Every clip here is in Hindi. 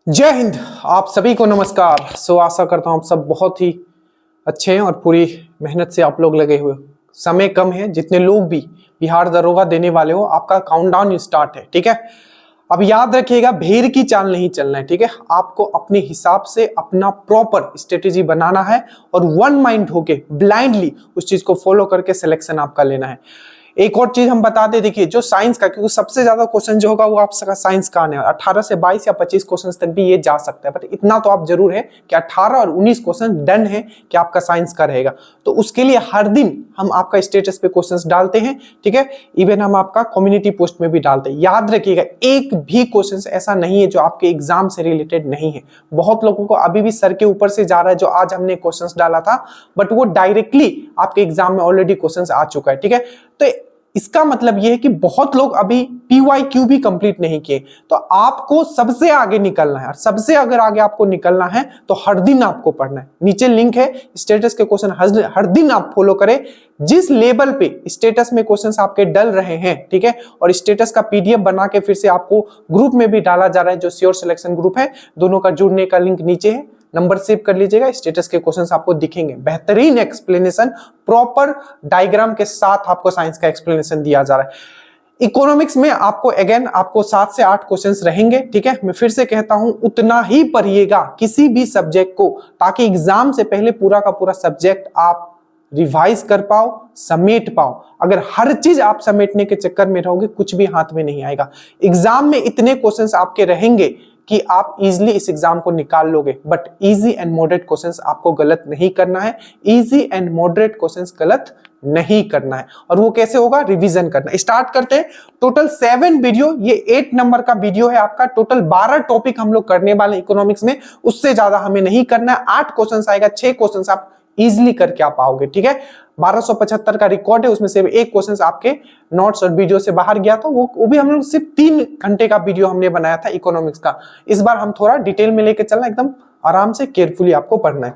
जय हिंद। आप सभी को नमस्कार। आशा करता हूँ आप सब बहुत ही अच्छे हैं और पूरी मेहनत से आप लोग लगे हुए। समय कम है, जितने लोग भी बिहार दरोगा देने वाले हो आपका काउंटडाउन स्टार्ट है। ठीक है, अब याद रखिएगा भेड़ की चाल नहीं चलना है। ठीक है, आपको अपने हिसाब से अपना प्रॉपर स्ट्रेटेजी बनाना है और वन माइंड होके ब्लाइंडली उस चीज को फॉलो करके सिलेक्शन आपका लेना है। एक और चीज हम बता दें, देखिए जो साइंस का, क्योंकि सबसे ज्यादा क्वेश्चन जो होगा वो आपका साइंस का आने वाला 18 से 22 या 25 क्वेश्चन तक भी ये जा सकता है, बट इतना तो आप जरूर है कि 18 और 19 क्वेश्चन डन है कि आपका साइंस का रहेगा। तो उसके लिए हर दिन हम आपका स्टेटस पे क्वेश्चंस डालते हैं। ठीक है, इवन हम आपका कम्युनिटी पोस्ट में भी डालते हैं। याद रखिएगा एक भी क्वेश्चन ऐसा नहीं है जो आपके एग्जाम से रिलेटेड नहीं है। बहुत लोगों को अभी भी सर के ऊपर से जा रहा है जो आज हमने क्वेश्चंस डाला था, बट वो डायरेक्टली आपके एग्जाम में ऑलरेडी क्वेश्चंस आ चुका है। ठीक है, तो इसका मतलब यह है कि बहुत लोग अभी PYQ भी कंप्लीट नहीं किए। तो आपको सबसे आगे निकलना है, और सबसे अगर आगे आपको निकलना है तो हर दिन आपको पढ़ना है। नीचे लिंक है, स्टेटस के क्वेश्चन हर दिन आप फॉलो करें। जिस लेवल पे स्टेटस में क्वेश्चंस आपके डल रहे हैं, ठीक है, और स्टेटस का PDF बना के फिर से आपको ग्रुप में भी डाला जा रहा है जो श्योर सिलेक्शन ग्रुप है, दोनों का जुड़ने का लिंक नीचे है, नंबर सेव कर लीजिएगा। स्टेटस के क्वेश्चंस आपको दिखेंगे, बेहतरीन एक्सप्लेनेशन, प्रॉपर डायग्राम के साथ आपको साइंस का एक्सप्लेनेशन दिया जा रहा है। इकोनॉमिक्स में आपको अगेन आपको 7 से 8 क्वेश्चंस रहेंगे। ठीक है, मैं फिर से कहता हूं उतना ही पढ़िएगा किसी भी सब्जेक्ट को, ताकि एग्जाम से पहले पूरा का पूरा सब्जेक्ट आप रिवाइज कर पाओ, समेट पाओ। अगर हर चीज आप समेटने के चक्कर में रहोगे कुछ भी हाथ में नहीं आएगा। एग्जाम में इतने क्वेश्चंस आपके रहेंगे कि आप इजीली इस एग्जाम को निकाल लोगे, but easy and moderate questions आपको गलत नहीं करना है। इजी एंड मॉडरेट क्वेश्चंस गलत नहीं करना है। और वो कैसे होगा? रिवीजन करना। स्टार्ट करते हैं। टोटल 7 वीडियो, ये 8 नंबर का वीडियो है आपका। टोटल 12 टॉपिक हम लोग करने वाले इकोनॉमिक्स में, उससे ज्यादा हमें नहीं करना है। 8 क्वेश्चंस आएगा, 6 क्वेश्चंस आप इजिली करके आप आओगे। ठीक है, 1275 का रिकॉर्ड है, उसमें से एक क्वेश्चन आपके नोट्स और वीडियो से बाहर गया था, वो भी हम लोग सिर्फ 3 घंटे का वीडियो हमने बनाया था इकोनॉमिक्स का। इस बार हम थोड़ा डिटेल में लेके चलना, एकदम आराम से केयरफुली आपको पढ़ना है।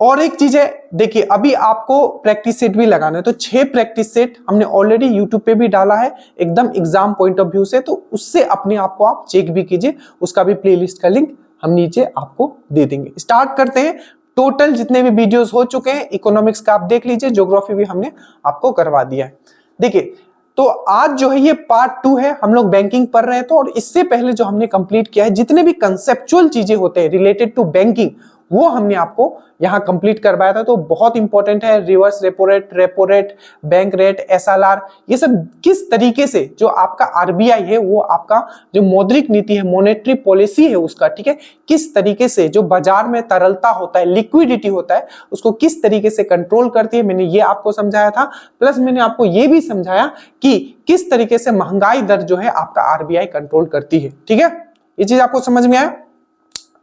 और एक चीज है, देखिए अभी आपको प्रैक्टिस सेट भी लगाना है, तो 6 प्रैक्टिस सेट हमने ऑलरेडी यूट्यूब पे भी डाला है एकदम एग्जाम पॉइंट ऑफ व्यू से, तो उससे अपने आप को आप चेक भी कीजिए। उसका भी प्लेलिस्ट का लिंक हम नीचे आपको दे देंगे। स्टार्ट करते हैं। टोटल जितने भी वीडियोस हो चुके हैं इकोनॉमिक्स का आप देख लीजिए, ज्योग्राफी भी हमने आपको करवा दिया है। देखिए, तो आज जो है ये पार्ट 2 है, हम लोग बैंकिंग पढ़ रहे हैं। तो और इससे पहले जो हमने कंप्लीट किया है, जितने भी कंसेप्चुअल चीजें होते हैं रिलेटेड टू बैंकिंग, वो हमने आपको यहाँ कंप्लीट करवाया था। तो बहुत इंपॉर्टेंट है, reverse repo rate, bank rate, SLR, ये सब किस तरीके से जो आपका RBI है, वो आपका जो मौद्रिक नीति है, मॉनेटरी पॉलिसी है उसका, ठीक है, किस तरीके से जो बाजार में तरलता होता है, लिक्विडिटी होता है, उसको किस तरीके से कंट्रोल करती है, मैंने ये आपको समझाया था। प्लस मैंने आपको ये भी समझाया कि किस तरीके से महंगाई दर जो है आपका RBI कंट्रोल करती है। ठीक है, ये चीज आपको समझ में आया।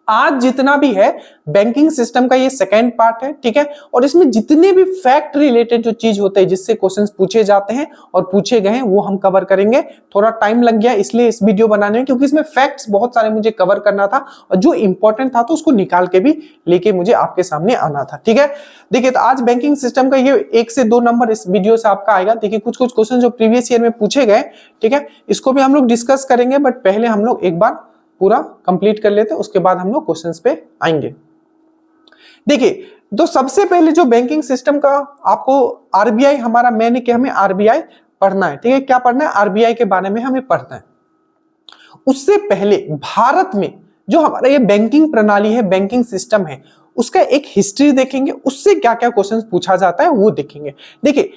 आज जितना भी है बैंकिंग सिस्टम का ये सेकेंड पार्ट है। ठीक है, और इसमें जितने भी फैक्ट रिलेटेड जो चीज होते हैं, जिससे क्वेश्चंस पूछे जाते हैं और पूछे गए हैं, वो हम कवर करेंगे। थोड़ा टाइम लग गया इसलिए इस वीडियो बनाने में, क्योंकि इसमें फैक्ट्स बहुत सारे मुझे कवर करना था, और जो इंपॉर्टेंट था तो उसको निकाल के भी लेके मुझे आपके सामने आना था। ठीक है, देखिए तो आज बैंकिंग सिस्टम का ये 1 से 2 नंबर इस वीडियो से आपका आएगा। देखिए कुछ क्वेश्चन जो प्रीवियस ईयर में पूछे गए, ठीक है, इसको भी हम लोग डिस्कस करेंगे, बट पहले हम लोग एक बार पूरा कंप्लीट कर लेते हैं, उसके बाद हम लोग क्वेश्चंस पे आएंगे। देखिए, तो सबसे पहले जो बैंकिंग सिस्टम का आपको RBI, हमारा मैंने कि हमें RBI पढ़ना है। ठीक है, क्या पढ़ना है? RBI के बारे में हमें पढ़ना है। उससे पहले भारत में जो हमारा ये बैंकिंग प्रणाली है, बैंकिंग सिस्टम है, उसका एक हिस्ट्री देखेंगे, उससे क्या क्या क्वेश्चन पूछा जाता है वो देखेंगे। देखिए,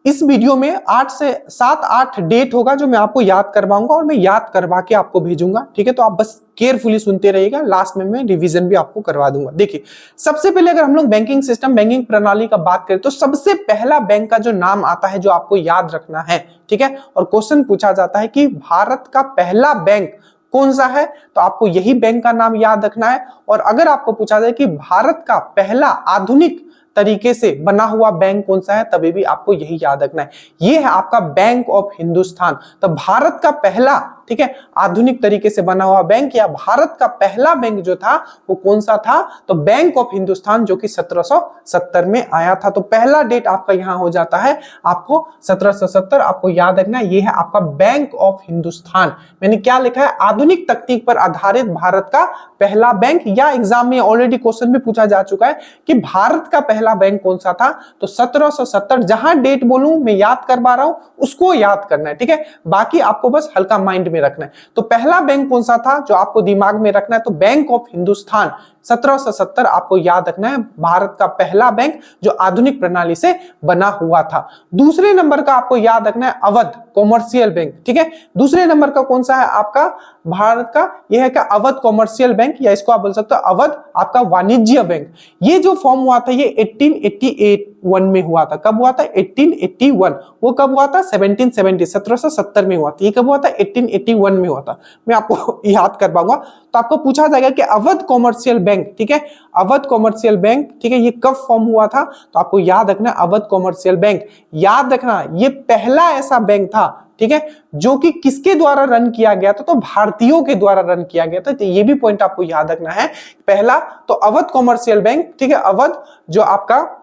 इस वीडियो में 8 से 7-8 डेट होगा जो मैं आपको याद करवाऊंगा, और मैं याद करवा के आपको भेजूंगा। ठीक है, तो आप बस केयरफुली सुनते रहिएगा, लास्ट में मैं रिवीजन भी आपको करवा दूंगा। देखिए, सबसे पहले अगर हम लोग बैंकिंग सिस्टम, बैंकिंग प्रणाली का बात करें, तो सबसे पहला बैंक का जो नाम आता है जो आपको याद रखना है, ठीक है, और क्वेश्चन पूछा जाता है कि भारत का पहला बैंक कौन सा है, तो आपको यही बैंक का नाम याद रखना है। और अगर आपको पूछा जाए कि भारत का पहला आधुनिक तरीके से बना हुआ बैंक कौन सा है, तभी भी आपको यही याद रखना है, ये है आपका बैंक ऑफ हिंदुस्तान। तो भारत का पहला, ठीक है, आधुनिक तरीके से बना हुआ बैंक या भारत का पहला बैंक जो था वो कौन सा था, तो बैंक ऑफ हिंदुस्तान, जो कि 1770 में आया था। तो पहला डेट आपका यहां हो जाता है आपको 1770, आपको याद रखना ये है आपका बैंक ऑफ हिंदुस्तान। मैंने क्या लिखा है, आधुनिक तकनीक पर आधारित भारत का पहला बैंक, या एग्जाम में ऑलरेडी क्वेश्चन भी पूछा जा चुका है कि भारत का पहला बैंक कौन सा था, तो 1770। जहां डेट बोलूं मैं याद करवा रहा हूं उसको याद करना है, ठीक है, बाकी आपको बस हल्का माइंड में रखना है। तो पहला बैंक कौन सा था जो आपको दिमाग में रखना है, तो बैंक ऑफ हिंदुस्तान 1770 आपको याद रखना है, भारत का पहला बैंक जो आधुनिक प्रणाली से बना हुआ था। दूसरे नंबर का आपको याद रखना है अवध कॉमर्शियल बैंक, ठीक है, दूसरे नंबर का कौन सा है आपका भारत का, यह है क्या अवध कॉमर्शियल बैंक, या इसको आप बोल सकते हो अवध आपका वाणिज्य बैंक। ये जो फॉर्म हुआ था ये 1881 में हुआ था। कब हुआ था, 1881। वो कब हुआ था, 1770 में हुआ था। ये कब हुआ था, 1881 में हुआ था। मैं आपको याद कर पाऊंगा। तो आपको पूछा जाएगा कि अवध कॉमर्शियल बैंक, ठीक है, अवध कॉमर्शियल बैंक, ठीक है, ये कब फॉर्म हुआ था, तो आपको याद रखना अवध कॉमर्शियल बैंक। याद रखना ये पहला ऐसा बैंक था, ठीक है, जो कि किसके द्वारा रन किया गया था, तो भारतीयों के द्वारा रन किया गया था। तो ये भी पॉइंट आपको याद रखना है। पहला तो अवध कॉमर्शियल बैंक, ठीक है, अवध जो आपका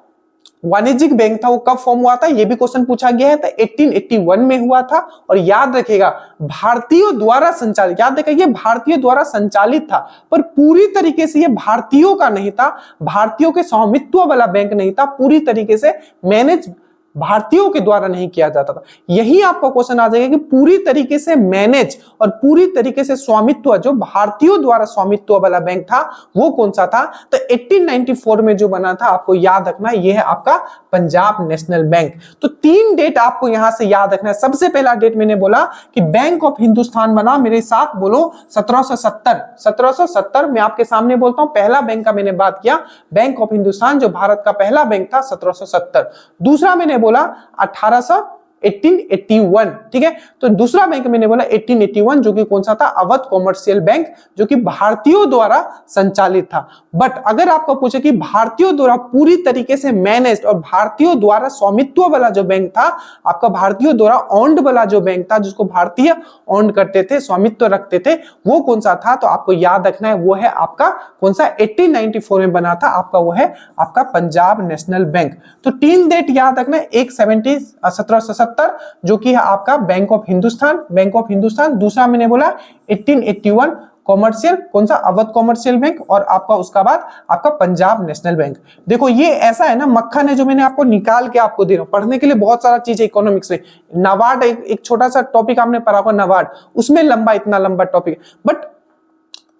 वाणिज्यिक बैंक था वो कब फॉर्म हुआ था, ये भी क्वेश्चन पूछा गया है, तो 1881 में हुआ था। और याद रखेगा भारतीयों द्वारा संचालित, याद रखेगा ये भारतीयों द्वारा संचालित था, पर पूरी तरीके से ये भारतीयों का नहीं था, भारतीयों के स्वामित्व वाला बैंक नहीं था, पूरी तरीके से मैनेज भारतीयों के द्वारा नहीं किया जाता था। यही आपका क्वेश्चन आ जाएगा कि पूरी तरीके से मैनेज और पूरी तरीके से स्वामित्व जो भारतीयों द्वारा स्वामित्व वाला बैंक था वो कौन सा था, तो 1894 में जो बना था आपको याद रखना है ये है आपका पंजाब नेशनल बैंक। तो 3 डेट आपको यहां से याद रखना है। सबसे पहला डेट मैंने बोला कि बैंक ऑफ हिंदुस्तान बना, मेरे साथ बोलो 1770। 1770 मैं आपके सामने बोलता हूं, पहला बैंक का मैंने बात किया, बैंक ऑफ हिंदुस्तान जो भारत का पहला बैंक था 1770। दूसरा मैंने बोला 1881, ठीक है, तो दूसरा बैंक मैंने बोला 1881 जो कि कौन सा था, अवध कॉमर्शियल बैंक, जो कि भारतीयों द्वारा संचालित था। बट अगर आपको पूछे कि भारतीयों द्वारा पूरी तरीके से मैनेज्ड और भारतीयों द्वारा स्वामित्व वाला जो बैंक था, आपका भारतीयों द्वारा ओन्ड वाला जो बैंक था, जिसको भारतीय ओन्ड करते थे, स्वामित्व रखते थे, वो कौन सा था, तो आपको याद रखना है वो है आपका कौन सा, 1894 में बना था आपका, वो है आपका पंजाब नेशनल बैंक। तो 3 डेट याद रखना है, एक 1770 जो कि है आपका bank of Hindustan, bank of Hindustan. दूसरा मैंने बोला 1881 कॉमर्शियल, कौन सा, अवध कॉमर्शियल बैंक, और आपका उसका बाद आपका पंजाब नेशनल बैंक। देखो ये ऐसा है ना मक्खन है जो मैंने आपको निकाल के आपको दे रहा हूं, पढ़ने के लिए बहुत सारा चीज है इकोनॉमिक्स में। नाबार्ड एक छोटा सा टॉपिक आपने पढ़ा होगा नाबार्ड, उसमें लंबा इतना लंबा टॉपिक, बट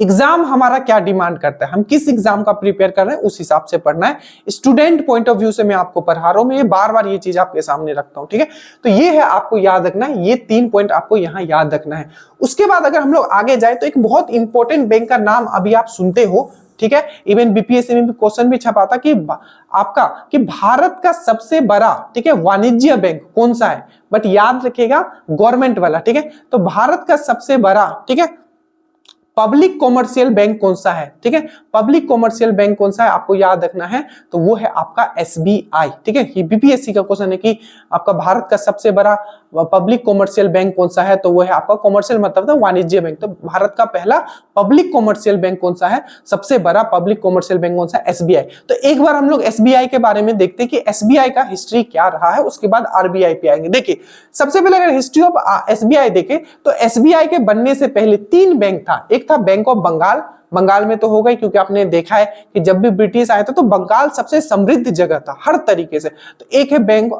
एग्जाम हमारा क्या डिमांड करता है, हम किस एग्जाम का प्रिपेयर कर रहे हैं उस हिसाब से पढ़ना है। स्टूडेंट पॉइंट ऑफ व्यू से मैं आपको पढ़ा रहा हूं, मैं ये बार बार ये चीज आपके सामने रखता हूं, ठीक है। तो ये है आपको याद रखना है, ये 3 पॉइंट आपको यहां याद रखना है। उसके बाद अगर हम लोग आगे जाए तो एक बहुत इंपॉर्टेंट बैंक का नाम अभी आप सुनते हो, ठीक है, इवन बीपीएससी में भी क्वेश्चन भी छपा था कि आपका कि भारत का सबसे बड़ा, ठीक है, वाणिज्य बैंक कौन सा है, बट याद रखिएगा गवर्नमेंट वाला, ठीक है। तो भारत का सबसे बड़ा, ठीक है, पब्लिक कॉमर्शियल बैंक कौन सा है, ठीक है, पब्लिक कॉमर्शियल बैंक कौन सा है आपको याद रखना है, तो वो है आपका एसबीआई, ठीक है। ये बीपीएससी का क्वेश्चन है कि आपका भारत का सबसे बड़ा पब्लिक कॉमर्शियल बैंक कौन सा है, तो वो है आपका कॉमर्शियल मतलब था वाणिज्य बैंक, तो भारत का पहला पब्लिक कॉमर्शियल बैंक कौन सा है, सबसे बड़ा पब्लिक कॉमर्शियल बैंक कौन सा है, एसबीआई। तो एक बार हम लोग एसबीआई के बारे में देखते हैं कि एसबीआई का हिस्ट्री क्या रहा है, उसके बाद आरबीआई पे आएंगे। देखिए सबसे पहले अगर हिस्ट्री ऑफ एसबीआई देखें तो एसबीआई के बनने से पहले 3 बैंक था। एक था बैंक ऑफ बंगाल, बंगाल में तो हो गई क्योंकि आपने देखा है कि जब भी ब्रिटिश आए थे तो बंगाल सबसे समृद्ध जगह था हर तरीके से। तो एक है बैंक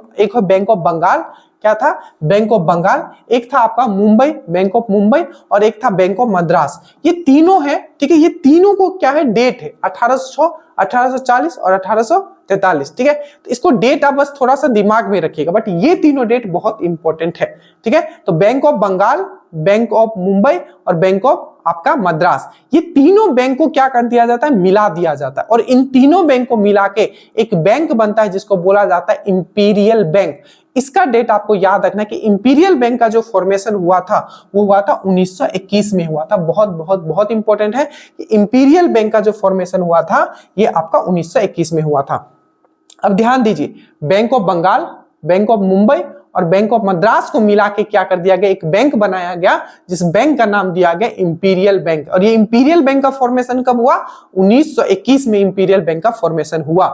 ऑफ बंगाल, क्या था, बैंक ऑफ बंगाल। एक था आपका मुंबई, बैंक ऑफ मुंबई, और एक था बैंक ऑफ मद्रास। ये तीनों है, ठीक है, ये तीनों को क्या है, डेट है 1840 और 1843, ठीक है। तो इसको डेट आप बस थोड़ा सा दिमाग में रखिएगा, बट ये तीनों डेट बहुत इंपॉर्टेंट है, ठीक है। तो bank of Bengal, bank of Mumbai और बैंक ऑफ आपका मद्रास, ये तीनों बैंक को क्या कर दिया जाता है, मिला दिया जाता है, और इन तीनों बैंक को मिला के एक बैंक बनता है जिसको बोला जाता है इंपीरियल बैंक। इसका डेट आपको याद रखना है कि इंपीरियल बैंक का जो फॉर्मेशन हुआ था वो हुआ था 1921 में हुआ था। बहुत बहुत बहुत इंपॉर्टेंट है कि इंपीरियल बैंक का जो फॉर्मेशन हुआ था ये आपका 1921 में हुआ था। अब ध्यान दीजिए, bank of Bengal, bank of Mumbai और बैंक ऑफ मद्रास को मिला के क्या कर दिया गया, एक बैंक बनाया गया जिस बैंक का नाम दिया गया इंपीरियल बैंक। और ये इंपीरियल बैंक का फॉर्मेशन कब हुआ, 1921 में इंपीरियल बैंक का फॉर्मेशन हुआ।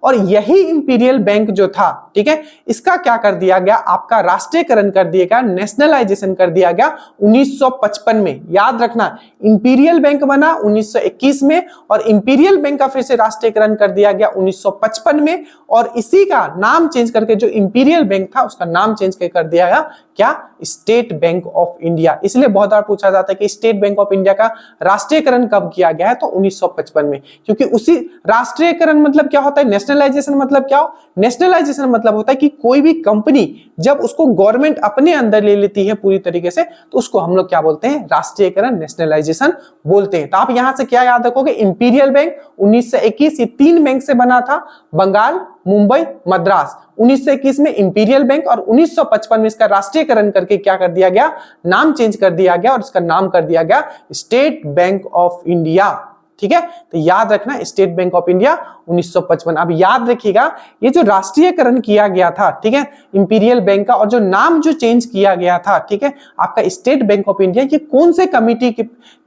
और यही इंपीरियल बैंक जो था, ठीक है, इसका क्या कर दिया गया, आपका राष्ट्रीयकरण कर दिया गया, नेशनलाइजेशन कर दिया गया 1955 में। याद रखना, इंपीरियल बैंक बना 1921 में और इंपीरियल बैंक का फिर से राष्ट्रीयकरण कर दिया गया 1955 में। और इसी का नाम चेंज करके, जो इंपीरियल बैंक था उसका नाम चेंज कर दिया गया क्या, स्टेट बैंक ऑफ इंडिया। इसलिए बहुत बार पूछा जाता है कि स्टेट बैंक ऑफ इंडिया का राष्ट्रीयकरण कब किया गया है, तो 1955 में। क्योंकि उसी राष्ट्रीयकरण मतलब क्या होता है, नेशनलाइजेशन मतलब क्या हो, नेशनलाइजेशन मतलब होता है कि कोई भी कंपनी जब उसको गवर्नमेंट अपने अंदर ले लेती है पूरी तरीके से, तो उसको हम लोग क्या बोलते हैं, राष्ट्रीयकरण, नेशनलाइजेशन बोलते हैं। तो आप यहां से क्या याद रखोगे, इंपीरियल बैंक 1921, ये 3 बैंक से बना था, बंगाल, मुंबई, मद्रास। 1921 में इंपीरियल बैंक और 1955 में इसका राष्ट्रीयकरण करके क्या कर दिया गया, नाम चेंज कर दिया गया और इसका नाम कर दिया गया स्टेट बैंक ऑफ इंडिया। ठीक है, तो याद रखना स्टेट बैंक ऑफ इंडिया 1955। अब याद रखिएगा, ये जो राष्ट्रीयकरण किया गया था, ठीक है, इंपीरियल बैंक का, और जो नाम जो चेंज किया गया था, ठीक है, आपका स्टेट बैंक ऑफ इंडिया, ये कौन से कमिटी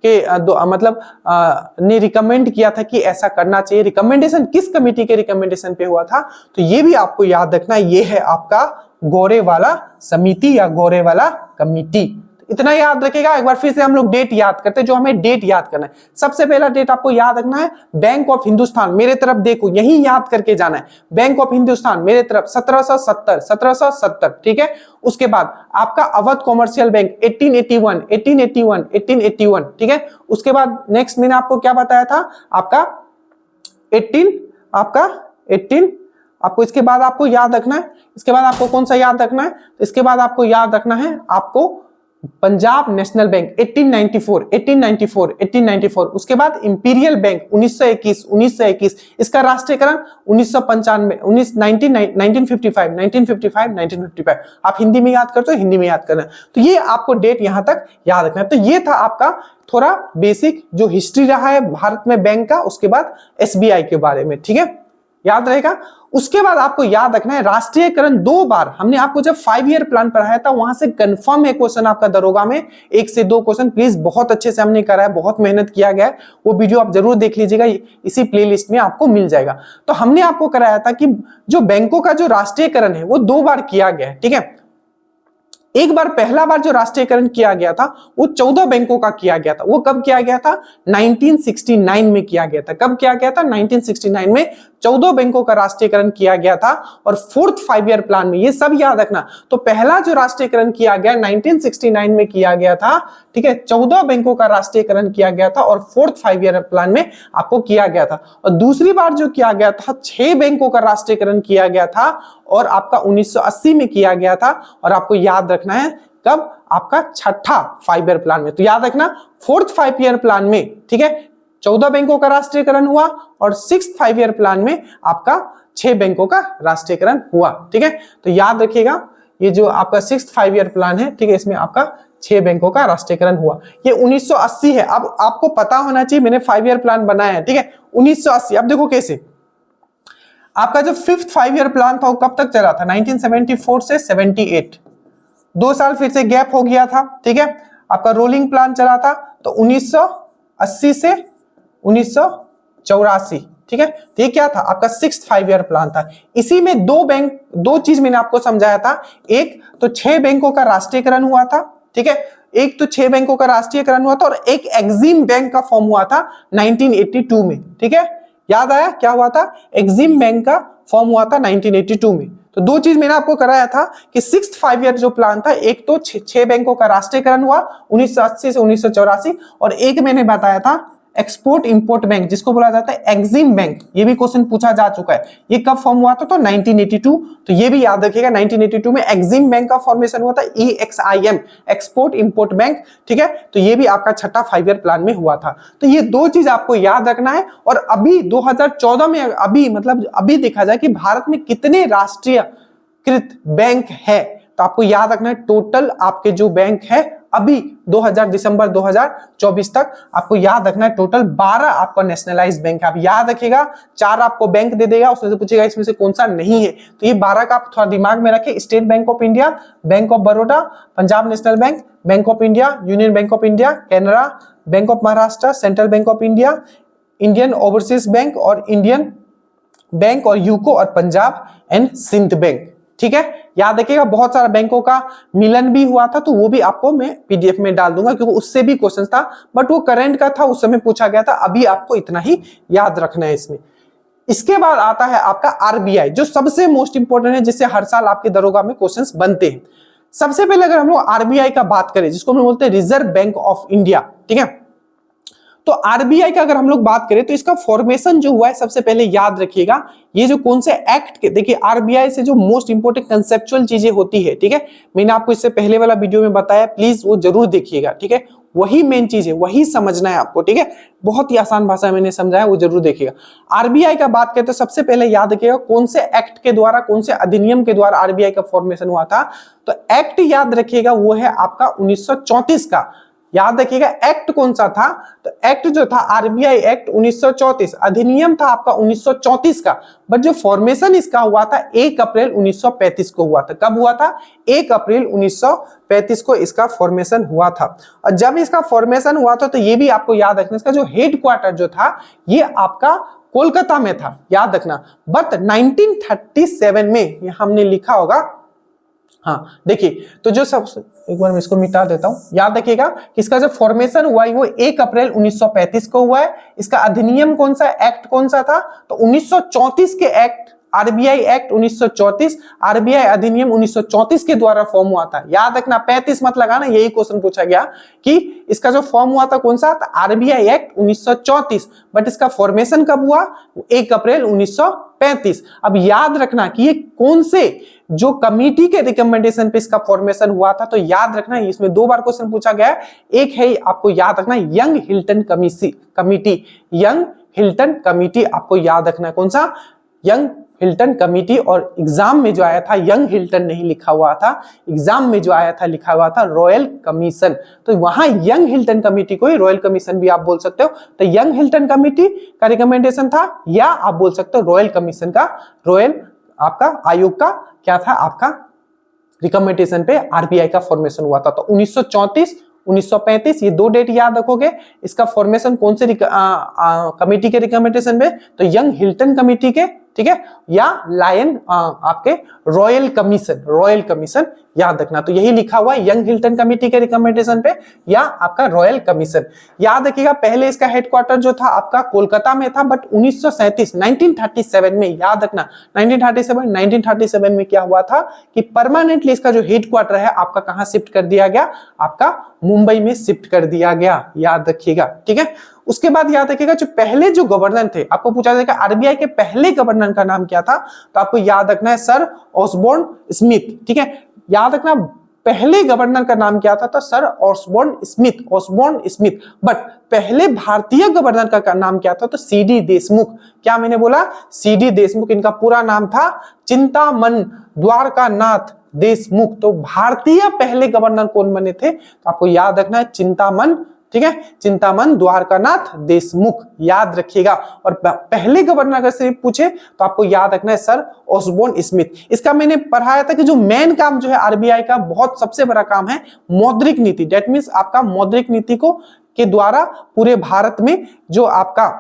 मतलब ने रिकमेंड किया था कि ऐसा करना चाहिए, रिकमेंडेशन किस कमिटी के रिकमेंडेशन पे हुआ था, तो ये भी आपको याद रखना, ये है आपका गोरेवाला समिति या गोरेवाला कमिटी। इतना याद रखेगा। एक बार फिर से हम लोग डेट याद करते हैं, जो हमें डेट याद करना है। सबसे पहला डेट आपको याद रखना है, बैंक ऑफ हिंदुस्तान, मेरे तरफ देखो, यही याद करके जाना है, बैंक ऑफ हिंदुस्तान मेरे तरफ 1770, ठीक है। उसके बाद आपका अवध कॉमर्शियल बैंक 1881, ठीक है। उसके बाद नेक्स्ट मैंने आपको क्या बताया था, आपका 18 आपको इसके बाद आपको याद रखना है, इसके बाद आपको कौन सा याद रखना है, इसके बाद आपको याद रखना है आपको पंजाब नेशनल बैंक 1894। उसके बाद इंपीरियल बैंक 1921, इसका राष्ट्रीयकरण 1955। आप हिंदी में याद करते हो, हिंदी में याद करना। तो ये आपको डेट यहां तक याद रखना है। तो ये था आपका थोड़ा बेसिक जो हिस्ट्री रहा है भारत में बैंक का, उसके बाद एसबीआई के बारे में, ठीक है, याद रहेगा। उसके बाद आपको याद रखना है राष्ट्रीयकरण 2 बार, हमने आपको जब 5 ईयर प्लान पढ़ाया था, वहां से कंफर्म है क्वेश्चन आपका दरोगा में 1 से 2 क्वेश्चन, प्लीज बहुत अच्छे से हमने करा है, बहुत मेहनत किया गया है, वो वीडियो आप जरूर देख लीजिएगा, इसी प्लेलिस्ट में आपको मिल जाएगा। तो हमने आपको कराया था कि जो बैंकों का जो राष्ट्रीयकरण है वो 2 बार किया गया है, ठीक है। एक बार, पहला बार जो राष्ट्रीयकरण किया गया था वो 14 बैंकों का किया गया था। वो कब किया गया था, 1969 में किया गया था। कब किया गया था, 1969 में 14 बैंकों का राष्ट्रीयकरण किया गया था। और 4th 5 ईयर प्लान में, ये सब याद रखना, तो पहला जो राष्ट्रीयकरण किया गया 1969 में किया गया था, ठीक है, 14 बैंकों का राष्ट्रीयकरण किया गया था और 4th 5 ईयर प्लान में आपको किया गया था। और दूसरी बार जो किया गया था, 6 बैंकों का राष्ट्रीयकरण किया गया था और आपका 1980 में किया गया था। और आपको याद रखना है कब, आपका छठा 5 ईयर प्लान में। तो याद रखना 4th 5 ईयर प्लान में, ठीक है, 14 बैंकों का राष्ट्रीयकरण हुआ और 6th 5 ईयर प्लान में आपका 6 बैंकों का राष्ट्रीयकरण हुआ, ठीक है। तो याद रखिएगा, ये जो आपका 6th 5 ईयर प्लान है, ठीक है, इसमें आपका 6 बैंकों का राष्ट्रीयकरण हुआ। ये 1980 है। अब आपको पता होना चाहिए, मैंने 5 ईयर प्लान बनाया है, ठीक है, 1980। अब देखो कैसे, आपका जो 5th 5 ईयर प्लान था वो कब तक चला था, 1974 से 78, 2 साल फिर से गैप हो गया था, ठीक है। आपका रोलिंग प्लान चला था, तो 1980 से 1984, ठीक है। तो ये क्या था, आपका 6th 5 ईयर प्लान था। इसी में 2 चीज मैंने आपको समझाया था, एक तो 6 बैंकों का राष्ट्रीयकरण हुआ था, ठीक है, एक तो 6 बैंकों का राष्ट्रीयकरण हुआ था और एक एक्सिम बैंक का फॉर्म हुआ था 1982 में, ठीक है। याद आया क्या हुआ था, एक्सिम बैंक का फॉर्म हुआ था 1982 में। तो 2 चीज मैंने आपको कराया था कि 6th 5 ईयर जो प्लान था, एक तो 6 बैंकों का राष्ट्रीयकरण हुआ 1980 से 1984 और एक मैंने बताया था एक्सपोर्ट इंपोर्ट बैंक, जिसको बोला जाता है एक्सिम बैंक। ये भी क्वेश्चन पूछा जा चुका है, ये कब फॉर्म हुआ था, तो 1982। तो ये भी याद रखिएगा, 1982 में एक्सिम बैंक का फॉर्मेशन हुआ था, EXIM, एक्सपोर्ट इंपोर्ट बैंक, ठीक है। तो ये भी आपका छठा 5 ईयर प्लान में हुआ था। तो ये 2 चीज आपको याद रखना है। और अभी 2014 में, अभी देखा जाए कि भारत में कितने राष्ट्रीयकृत बैंक है, तो आपको याद रखना है टोटल आपके जो बैंक है अभी दिसंबर 2024 तक आपको याद रखना है टोटल 12 आपका नेशनलाइज्ड बैंक है। आप याद रखिएगा 4 आपको बैंक दे देगा, उसमें से पूछेगा इसमें से कौन सा नहीं है, तो ये 12 का आप थोड़ा दिमाग में रखें। State bank of India, bank of Baroda, Punjab national bank, bank of India, union bank of India, Canara bank of Maharashtra, central bank of India, Indian overseas bank और इंडियन बैंक और यूको और पंजाब एंड सिंध बैंक। ठीक है, याद रखिएगा बहुत सारा बैंकों का मिलन भी हुआ था, तो वो भी आपको मैं पीडीएफ में डाल दूंगा क्योंकि उससे भी क्वेश्चन था, बट वो करंट का था, उस समय पूछा गया था। अभी आपको इतना ही याद रखना है इसमें। इसके बाद आता है आपका आरबीआई, जो सबसे मोस्ट इंपोर्टेंट है, जिससे हर साल आपके दरोगा में क्वेश्चंस बनते हैं। सबसे पहले अगर हम लोग आरबीआई का बात करें, जिसको हम लोग बोलते हैं रिजर्व बैंक ऑफ इंडिया, ठीक है, तो आरबीआई का अगर हम लोग बात करें तो इसका फॉर्मेशन जो हुआ है, सबसे पहले याद रखिएगा ये जो कौन से एक्ट के, देखिए आरबीआई से जो मोस्ट इंपोर्टेंट कंसेप्चुअल चीजें होती है, ठीक है, मैंने आपको इससे पहले वाला वीडियो में बताया, प्लीज वो जरूर देखिएगा, ठीक है, वही मेन चीज है, वही समझना है आपको, ठीक है, बहुत ही आसान भाषा में मैंने समझाया, वो जरूर देखिएगा। आरबीआई का बात करें तो सबसे पहले याद रखिएगा कौन से एक्ट के द्वारा, कौन से अधिनियम के द्वारा आरबीआई का फॉर्मेशन हुआ था, तो एक्ट याद रखिएगा वो है आपका 1934 का। याद रखिएगा एक्ट कौन सा था, तो एक्ट जो था आरबीआई एक्ट 1934, अधिनियम था आपका 1934 का, बट जो फॉर्मेशन इसका हुआ था 1 अप्रैल 1935 को हुआ था। कब हुआ था? 1 अप्रैल 1935 को इसका फॉर्मेशन हुआ था। और जब इसका फॉर्मेशन हुआ था तो ये भी आपको याद रखना, इसका जो हेड क्वार्टर जो था ये आपका कोलकाता में था, याद रखना। बट 1937 में ये हमने लिखा होगा, हाँ देखिए, तो जो सब, एक बार मैं इसको मिटा देता हूं, याद रखिएगा कि इसका जो फॉर्मेशन हुआ है वो 1 अप्रैल 1935 को हुआ है। इसका अधिनियम कौन सा, एक्ट कौन सा था, तो 1934 के एक्ट, आरबीआई एक्ट 1934, आरबीआई अधिनियम 1934 के द्वारा फॉर्म हुआ था। याद रखना 35 मत लगाना, यही क्वेश्चन पूछा गया कि इसका जो फॉर्म हुआ था कौन सा, आरबीआई एक्ट 1934, बट इसका फॉर्मेशन कब हुआ, 1 अप्रैल 1935। अब याद रखना कि ये कौन से जो कमिटी के रिकमेंडेशन पे इसका फॉर्मेशन हुआ था, तो याद रखना इसमें 2 बार क्वेश्चन पूछा गया है। एक है आपको याद रखना young Hilton committee, young Hilton committee आपको याद रखना है, कौन सा, यंग हिल्टन कमिटी। और एग्जाम में जो आया था यंग हिल्टन नहीं लिखा हुआ था, एग्जाम में जो आया था लिखा हुआ था रॉयल कमीशन, तो वहां यंग हिल्टन कमिटी को ही रॉयल कमीशन भी आप बोल सकते हो। तो यंग हिल्टन कमिटी का रिकमेंडेशन था, या आप बोल सकते हो रॉयल कमीशन का, रॉयल आपका आयोग का क्या था, आपका रिकमेंडेशन पे आरबीआई का फॉर्मेशन हुआ था। तो 1934 1935 ये 2 डेट याद रखोगे। इसका फॉर्मेशन कौन से कमिटी के रिकमेंडेशन पे, तो यंग हिल्टन कमिटी के, ठीक है, या लायन आपके रॉयल कमीशन याद रखना। तो यही लिखा हुआ है यंग हिल्टन कमिटी के रिकमेंडेशन पे या आपका रॉयल कमीशन। याद रखिएगा पहले इसका हेडक्वार्टर जो था आपका कोलकाता में था, बट 1937 में, याद रखना 1937 में क्या हुआ था कि परमानेंटली इसका जो हेडक्वार्टर है आपका कहां शिफ्ट कर दिया गया, आपका मुंबई में शिफ्ट कर दिया गया, याद रखिएगा, ठीक है। उसके बाद याद रखिएगा जो पहले जो गवर्नर थे, आपको पूछा जाएगा आरबीआई के पहले गवर्नर का नाम क्या था, तो आपको याद रखना है सर ऑसबोर्न स्मिथ, ठीक है, याद रखना पहले गवर्नर का नाम क्या था, तो सर ऑसबोर्न स्मिथ। बट पहले भारतीय गवर्नर का नाम क्या था, तो सीडी देशमुख। क्या मैंने बोला, सीडी देशमुख, इनका पूरा नाम था चिंतामन द्वारकानाथ देशमुख। तो भारतीय पहले गवर्नर कौन बने थे, तो आपको याद रखना है चिंतामन, ठीक है, चिंतामन द्वारकानाथ देशमुख, याद रखिएगा। और पहले गवर्नर अगर से पूछे तो आपको याद रखना है सर ऑसबोर्न स्मिथ। इसका मैंने पढ़ाया था कि जो मेन काम जो है आरबीआई का, बहुत सबसे बड़ा काम है मौद्रिक नीति, दैट मींस आपका मौद्रिक नीति को के द्वारा पूरे भारत में जो आपका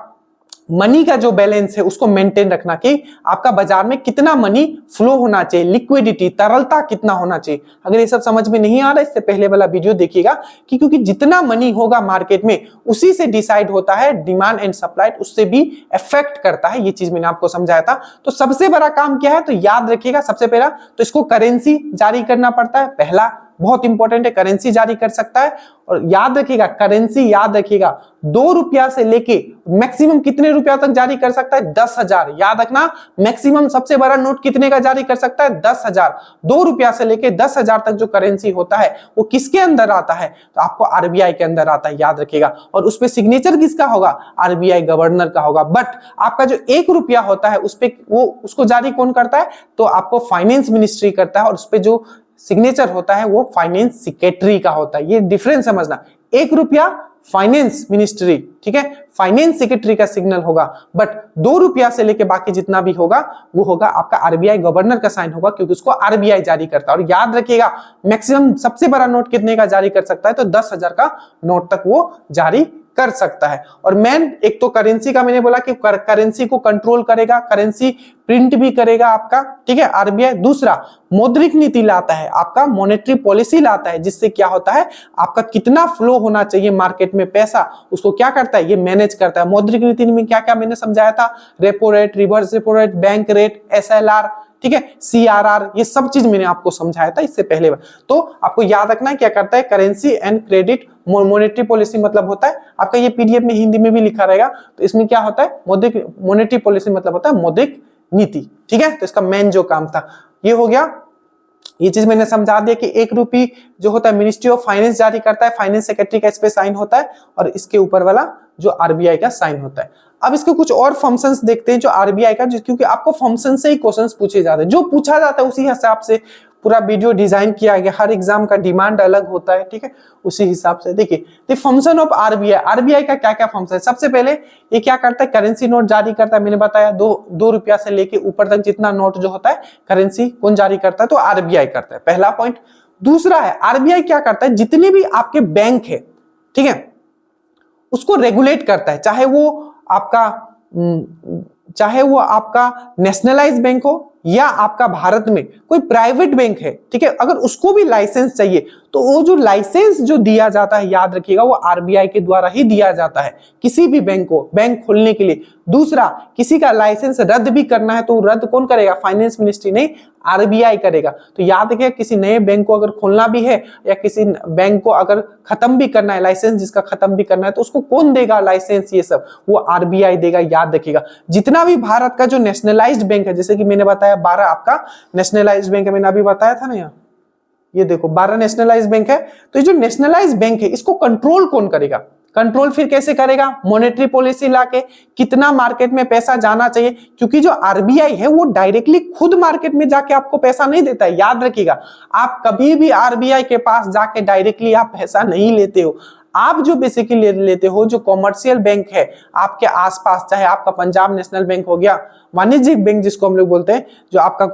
मनी का जो बैलेंस है उसको मेंटेन रखना, कि आपका बाजार में कितना मनी फ्लो होना चाहिए, लिक्विडिटी, तरलता कितना होना चाहिए। अगर ये सब समझ में नहीं आ रहा, इससे पहले वाला वीडियो देखिएगा, कि क्योंकि जितना मनी होगा मार्केट में उसी से डिसाइड होता है डिमांड एंड सप्लाई, उससे भी इफेक्ट करता है। ये चीज मैंने आपको समझाया था। तो सबसे बड़ा काम क्या है, तो याद रखिएगा सबसे पहला तो इसको करेंसी जारी करना पड़ता है, पहला बहुत इंपॉर्टेंट है, करेंसी जारी कर सकता है। और याद रखिएगा करेंसी, याद रखिएगा 2 रुपया से लेके मैक्सिमम कितने रुपया तक जारी कर सकता है, 10,000। याद रखना मैक्सिमम सबसे बड़ा नोट कितने का जारी कर सकता है, 10,000। 2 रुपया से लेके 10,000 तक जो करेंसी होता है वो किसके अंदर आता है, तो आपको आरबीआई के अंदर आता है, याद रखिएगा। और उस पे सिग्नेचर किसका होगा, आरबीआई गवर्नर का होगा। बट आपका जो 1 रुपया होता है उस पे वो उसको जारी कौन करता है, तो आपको फाइनेंस मिनिस्ट्री करता है। और उस पे जो सिग्नेचर होता है वो फाइनेंस सेक्रेटरी का होता है। ये डिफरेंस समझना, 1 रुपया फाइनेंस मिनिस्ट्री, ठीक है, फाइनेंस सेक्रेटरी का सिग्नल होगा, बट 2 रुपया से लेके बाकी जितना भी होगा वो होगा आपका आरबीआई गवर्नर का साइन होगा, क्योंकि उसको आरबीआई जारी करता है। और याद रखिएगा मैक्सिमम सबसे बड़ा नोट कितने का जारी कर सकता है, तो 10,000 का नोट तक वो जारी कर सकता है। और मेन एक तो करेंसी का मैंने बोला कि करेंसी को कंट्रोल करेगा, करेंसी प्रिंट भी करेगा आपका, ठीक है, आरबीआई। दूसरा मौद्रिक नीति लाता है, आपका मॉनेटरी पॉलिसी लाता है, जिससे क्या होता है आपका कितना फ्लो होना चाहिए मार्केट में पैसा, उसको क्या करता है, ये मैनेज करता है। मौद्रिक नीति में क्या क्या मैंने समझाया था, repo rate, reverse repo rate, bank rate, SLR, ठीक है, सीआरआर, ये सब चीज मैंने आपको समझाया था इससे पहले। तो आपको याद रखना है क्या करता है, currency and credit monetary policy मतलब होता है आपका, ये पीडीएफ में हिंदी में भी लिखा रहेगा, तो इसमें क्या होता है मौद्रिक मॉनेटरी पॉलिसी मतलब होता है मौद्रिक नीति, ठीक है। तो इसका मेन जो काम था ये हो गया, ये चीज मैंने समझा दिया कि 1 रुपये जो होता है मिनिस्ट्री ऑफ फाइनेंस जारी करता है, फाइनेंस सेक्रेटरी का इस पे साइन होता है, और इसके ऊपर वाला जो आरबीआई का साइन होता है। अब इसके कुछ और फंक्शंस देखते हैं जो आरबीआई का, क्योंकि आपको फंक्शन से ही क्वेश्चंस पूछे जाते हैं, जो पूछा जाता है उसी हिसाब से पूरा वीडियो डिजाइन किया गया, हर एग्जाम का डिमांड अलग होता है, ठीक है, उसी हिसाब से। देखिए the function of RBI, RBI का क्या क्या फंक्शन है। सबसे पहले ये क्या करता है, करेंसी नोट जारी करता है, मैंने बताया 2 रुपया से लेके ऊपर तक जितना नोट जो होता है करेंसी कौन जारी करता है, तो आरबीआई करता है, पहला पॉइंट। दूसरा है आरबीआई क्या करता है, जितने भी आपके बैंक है, ठीक है, उसको रेगुलेट करता है, चाहे वो आपका नेशनलाइज बैंक हो या आपका भारत में कोई प्राइवेट बैंक है, ठीक है, अगर उसको भी लाइसेंस चाहिए तो वो जो लाइसेंस जो दिया जाता है, याद रखिएगा, वो आरबीआई के द्वारा ही दिया जाता है किसी भी बैंक को बैंक खोलने के लिए। दूसरा, किसी का लाइसेंस रद्द भी करना है तो रद्द कौन करेगा, फाइनेंस मिनिस्ट्री नहीं, आरबीआई करेगा। तो याद रखिएगा किसी नए बैंक को अगर खोलना भी है या किसी बैंक को अगर खत्म भी करना है, लाइसेंस जिसका खत्म भी करना है, तो उसको कौन देगा लाइसेंस, ये सब वो आरबीआई देगा, याद रखिएगा। जितना भी भारत का जो नेशनलाइज्ड बैंक है, जैसे कि मैंने बताया 12 आपका नेशनलाइज्ड बैंक है, मैंने अभी बताया था ना, यहाँ ये देखो 12 नेशनलाइज्ड बैंक है। तो ये जो नेशनलाइज्ड बैंक है इसको कंट्रोल कौन करेगा, कंट्रोल फिर कैसे करेगा, मॉनेटरी पॉलिसी लाके कितना मार्केट में पैसा जाना चाहिए, क्योंकि जो आरबीआई है वो डायरेक्टली खुद मार्केट में जाके आपको पैसा नहीं देता है, याद रखिएगा। आप कभी भी आरबीआई के पास जाके डायरेक्टली आप पैसा नहीं लेते हो, आप जो बेसिकली लेते हो जो कॉमर्शियल बैंक है आपके आसपास, चाहे आपका पंजाब नेशनल बैंक हो गया, वाणिज्यिक बैंक जिसको हम लोग बोलते हैं, जो आपका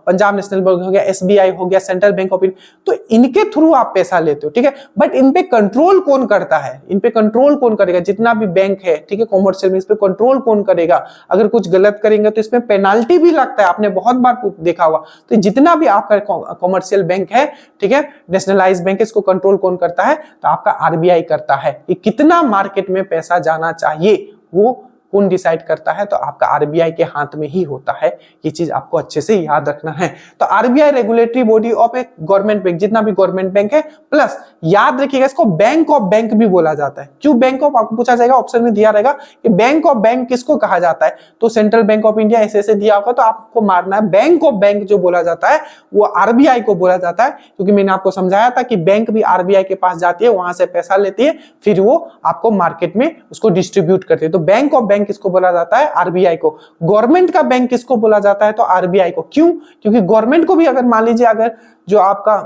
पंजाब नेशनल बैंक हो गया, एसबीआई हो गया, सेंट्रल बैंक ऑफ इंडिया, तो इनके थ्रू आप पैसा लेते हो, ठीक है। बट इन पे कंट्रोल कौन करता है, इन पे कंट्रोल कौन करेगा, जितना भी बैंक है, ठीक है, कॉमर्शियल में, इस पे कंट्रोल कौन करेगा। अगर कुछ गलत करेंगे तो इसमें पेनाल्टी भी लगता है, आपने बहुत बार देखा हुआ। तो जितना भी आपका कॉमर्शियल बैंक है, ठीक है, नेशनलाइज्ड बैंक, इसको कंट्रोल कौन करता है, तो आपका आरबीआई करता है। कि कितना मार्केट में पैसा जाना चाहिए वो कौन डिसाइड करता है, तो आपका आरबीआई के हाथ में ही होता है। ये चीज आपको अच्छे से याद रखना है। तो आरबीआई रेगुलेटरी बॉडी ऑफ एक गवर्नमेंट बैंक, जितना भी गवर्नमेंट बैंक है, प्लस याद रखिएगा इसको बैंक ऑफ बैंक भी बोला जाता है। क्यों बैंक ऑफ, आपको पूछा जाएगा, ऑप्शन में दिया रहेगा कि बैंक ऑफ बैंक किसको कहा जाता है, तो सेंट्रल बैंक ऑफ इंडिया ऐसे ऐसे दिया होगा, तो आपको मारना है बैंक ऑफ बैंक जो बोला जाता है वो आरबीआई को बोला जाता है। क्योंकि मैंने आपको समझाया था कि बैंक भी आरबीआई के पास जाती है, वहां से पैसा लेती है, फिर वो आपको मार्केट में उसको डिस्ट्रीब्यूट करती है। तो बैंक ऑफ बैंक किसको बोला जाता है, आरबीआई को। गवर्नमेंट का बैंक किसको बोला जाता है, तो आरबीआई को। क्यों, क्योंकि गवर्नमेंट को भी अगर मान लीजिए अगर जो आपका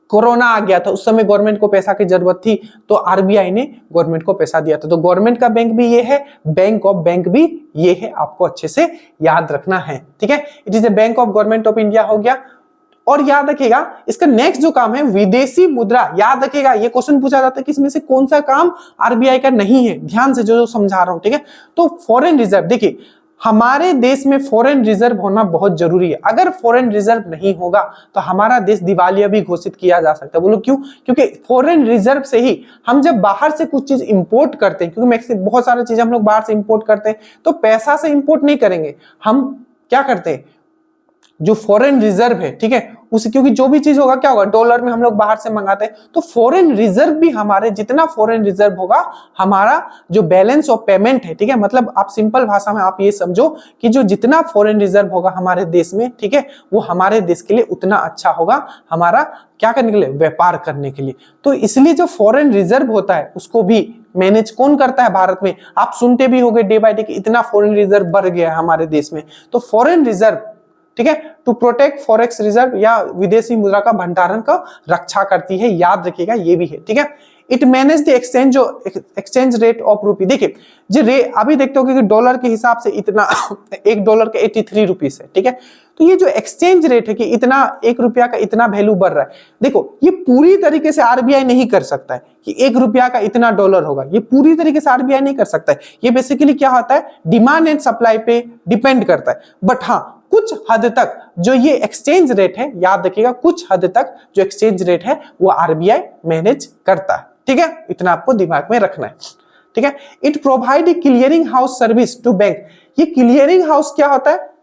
कोरोना आ गया था, उस समय गवर्नमेंट को पैसा की जरूरत थी, तो आरबीआई ने गवर्नमेंट को पैसा दिया था। तो गवर्नमेंट का बैंक भी ये है, बैंक ऑफ बैंक भी ये है, आपको अच्छे से याद रखना है, ठीक है। It is a bank of government of India हो गया। और याद रखिएगा इसका नेक्स्ट जो काम है विदेशी मुद्रा, याद रखिएगा ये क्वेश्चन पूछा जाता है कि इसमें से कौन सा काम आरबीआई का नहीं है, ध्यान से जो समझा रहा हूं, ठीक है। तो फॉरेन रिजर्व, देखिए हमारे देश में फॉरेन रिजर्व होना बहुत जरूरी है। अगर फॉरेन रिजर्व नहीं होगा तो हमारा देश दिवालिया भी घोषित किया जा सकता है। बोलो क्यों, क्योंकि फॉरेन रिजर्व से ही हम जब बाहर से कुछ चीज इंपोर्ट करते हैं, क्योंकि बहुत सारी चीजें हम लोग बाहर से इंपोर्ट करते हैं, तो पैसा से इंपोर्ट नहीं करेंगे, हम क्या करते हैं, जो फॉरेन रिजर्व है, ठीक है, उस, क्योंकि जो भी चीज होगा क्या होगा, डॉलर में हम लोग बाहर से मंगाते हैं, तो फॉरेन रिजर्व भी हमारे, जितना फॉरेन रिजर्व होगा हमारा जो बैलेंस ऑफ पेमेंट है, ठीक है, मतलब आप सिंपल भाषा में आप ये समझो कि जो जितना फॉरेन रिजर्व होगा हमारे देश में, ठीक है, वो हमारे देश के लिए उतना अच्छा होगा, हमारा क्या करने के लिए, व्यापार करने के लिए। तो इसलिए जो फॉरेन रिजर्व होता है उसको भी मैनेज कौन करता है भारत में, आप सुनते भी होंगे डे बाय डे कि इतना फॉरेन रिजर्व बढ़ गया है हमारे देश में। तो फॉरेन रिजर्व ठीक है, टू प्रोटेक्ट फॉरेक्स रिजर्व या विदेशी मुद्रा का भंडारण का रक्षा करती है, याद रखिएगा ये भी है, ठीक है। It manage the exchange rate of रूपी। देखिए जो अभी देखते हो कि डॉलर के हिसाब से इतना एक डॉलर के 83 रुपीस है, ठीक है। तो ये जो एक्सचेंज रेट है कि इतना एक रुपया का इतना वैल्यू बढ़ रहा है, देखो ये पूरी तरीके से आरबीआई नहीं कर सकता है कि एक रुपया का इतना डॉलर होगा, ये पूरी तरीके से आरबीआई नहीं कर सकता है। ये बेसिकली क्या होता है, डिमांड एंड सप्लाई पे डिपेंड करता है। बट हाँ कुछ हद तक जो ये एक्सचेंज रेट है, याद रखिएगा कुछ हद तक जो एक्सचेंज रेट है वो आरबीआई मैनेज करता है, ठीक है, इतना आपको दिमाग में रखना है, ठीक है। It provide clearing house service to bank. ये क्लियरिंग हाउस क्या होता है,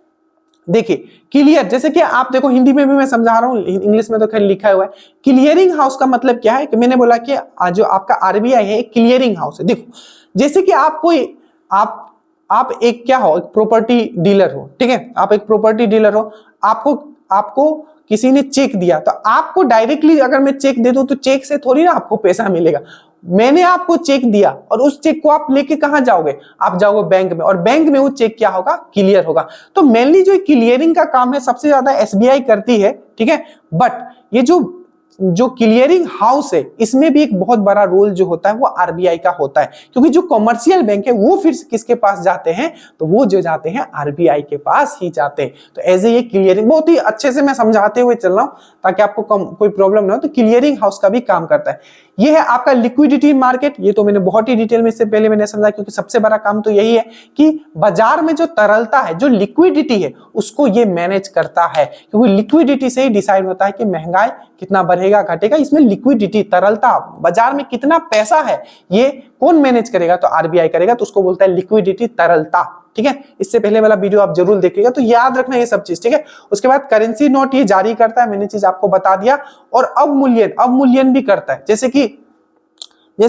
देखिए क्लियर, जैसे कि आप देखो हिंदी में भी मैं समझा रहा हूं, इंग्लिश में तो खैर लिखा हुआ है। क्लियरिंग हाउस का मतलब क्या है कि मैंने बोला कि जो आपका आरबीआई है एक क्लियरिंग हाउस है। देखो जैसे कि आप कोई आप एक क्या हो, एक प्रॉपर्टी डीलर हो, ठीक है, आप एक प्रॉपर्टी डीलर हो, आपको किसी ने चेक दिया, तो आपको डायरेक्टली अगर मैं चेक दे दूं तो चेक से थोड़ी ना आपको पैसा मिलेगा। मैंने आपको चेक दिया और उस चेक को आप लेके कहां जाओगे, आप जाओगे बैंक में, और बैंक में वो चेक क्या होगा, क्लियर होगा। तो मेनली जो क्लियरिंग का काम है सबसे ज्यादा एसबीआई करती है, ठीक है। बट ये जो क्लियरिंग हाउस है इसमें भी एक बहुत बड़ा रोल जो होता है वो आरबीआई का होता है, क्योंकि जो कमर्शियल बैंक है वो फिर किसके पास जाते हैं, तो वो जो जाते हैं आरबीआई के पास ही जाते हैं। तो एज ए ये क्लियरिंग बहुत ही अच्छे से मैं समझाते हुए चल रहा हूं ताकि आपको कोई प्रॉब्लम ना हो। तो क्लियरिंग हाउस का भी काम करता है। ये है आपका लिक्विडिटी मार्केट, ये तो मैंने बहुत ही डिटेल में इससे पहले मैंने समझा, क्योंकि सबसे बड़ा काम तो यही है कि बाजार में जो तरलता है, जो लिक्विडिटी है उसको ये मैनेज करता है, क्योंकि लिक्विडिटी से ही डिसाइड होता है कि महंगाई कितना बढ़ेगा घटेगा। इसमें लिक्विडिटी, तरलता, बाजार में कितना पैसा है ये कौन मैनेज करेगा, तो आरबीआई करेगा, तो उसको बोलता है लिक्विडिटी, तरलता, ठीक है। इससे पहले वाला वीडियो आप जरूर देखिएगा, तो याद रखना ये सब चीज, ठीक है। उसके बाद करेंसी नोट ये जारी करता है, मैंने चीज आपको बता दिया, और अवमूल्यन भी करता है। जैसे